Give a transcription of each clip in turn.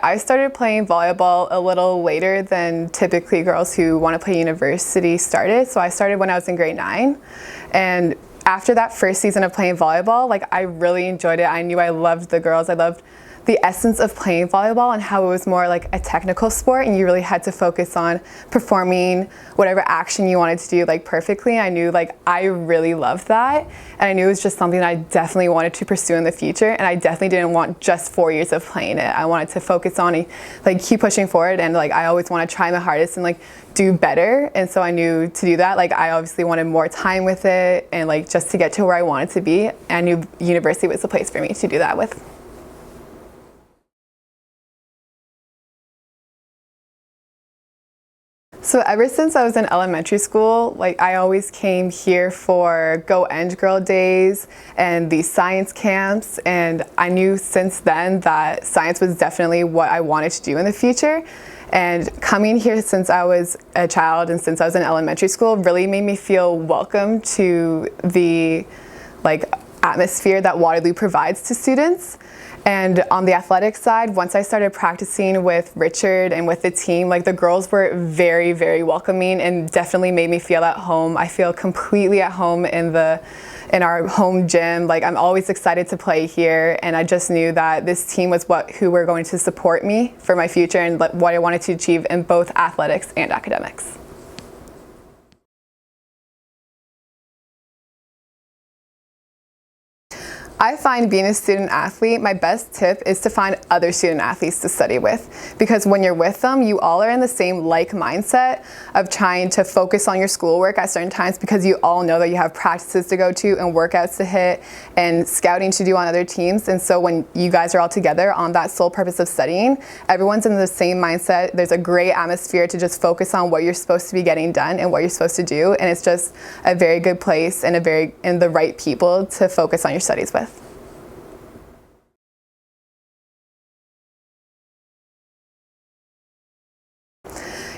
I started playing volleyball a little later than typically girls who want to play university started. So I started when I was in grade 9. And after that first season of playing volleyball, like, I really enjoyed it. I knew I loved the girls. I loved the essence of playing volleyball and how it was more like a technical sport, and you really had to focus on performing whatever action you wanted to do like perfectly. I knew like I really loved that, and I knew it was just something I definitely wanted to pursue in the future, and I definitely didn't want just 4 years of playing it. I wanted to focus on like keep pushing forward, and like I always want to try my hardest and like do better. And so I knew to do that, like, I obviously wanted more time with it and like just to get to where I wanted to be. I knew university was the place for me to do that with. So ever since I was in elementary school, like, I always came here for Go Eng Girl days and these science camps, and I knew since then that science was definitely what I wanted to do in the future. And coming here since I was a child and since I was in elementary school really made me feel welcome to the like atmosphere that Waterloo provides to students. And on the athletic side, once I started practicing with Richard and with the team, like, the girls were very, very welcoming and definitely made me feel at home. I feel completely at home in our home gym. Like, I'm always excited to play here, and I just knew that this team was who were going to support me for my future and what I wanted to achieve in both athletics and academics. I find being a student athlete, my best tip is to find other student athletes to study with, because when you're with them, you all are in the same like mindset of trying to focus on your schoolwork at certain times, because you all know that you have practices to go to and workouts to hit and scouting to do on other teams. And so when you guys are all together on that sole purpose of studying, everyone's in the same mindset. There's a great atmosphere to just focus on what you're supposed to be getting done and what you're supposed to do, and it's just a very good place and the right people to focus on your studies with.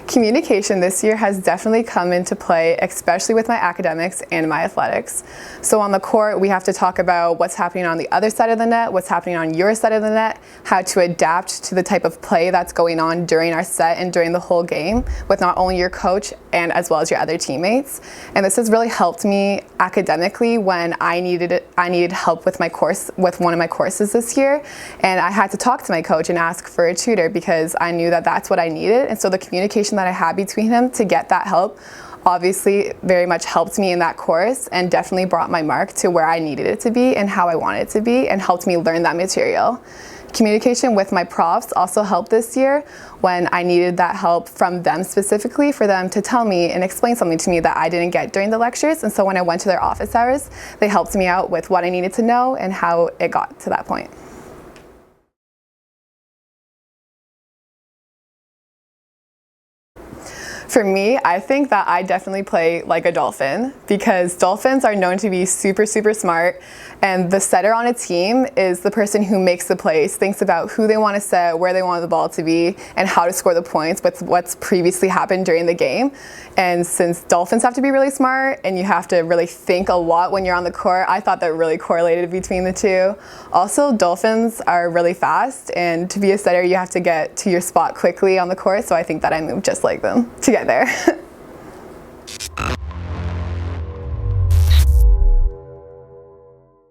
Communication this year has definitely come into play, especially with my academics and my athletics. So on the court, we have to talk about what's happening on the other side of the net, what's happening on your side of the net, how to adapt to the type of play that's going on during our set and during the whole game with not only your coach and as well as your other teammates. And this has really helped me academically when I needed help with one of my courses this year, and I had to talk to my coach and ask for a tutor because I knew that that's what I needed. And so the communication that I had between him to get that help obviously very much helped me in that course and definitely brought my mark to where I needed it to be and how I wanted it to be, and helped me learn that material. Communication with my profs also helped this year when I needed that help from them specifically, for them to tell me and explain something to me that I didn't get during the lectures. And so when I went to their office hours, they helped me out with what I needed to know and how it got to that point. For me, I think that I definitely play like a dolphin, because dolphins are known to be super, super smart, and the setter on a team is the person who makes the plays, thinks about who they want to set, where they want the ball to be, and how to score the points with what's previously happened during the game. And since dolphins have to be really smart and you have to really think a lot when you're on the court, I thought that really correlated between the two. Also, dolphins are really fast, and to be a setter, you have to get to your spot quickly on the court, so I think that I moved just like them to get there.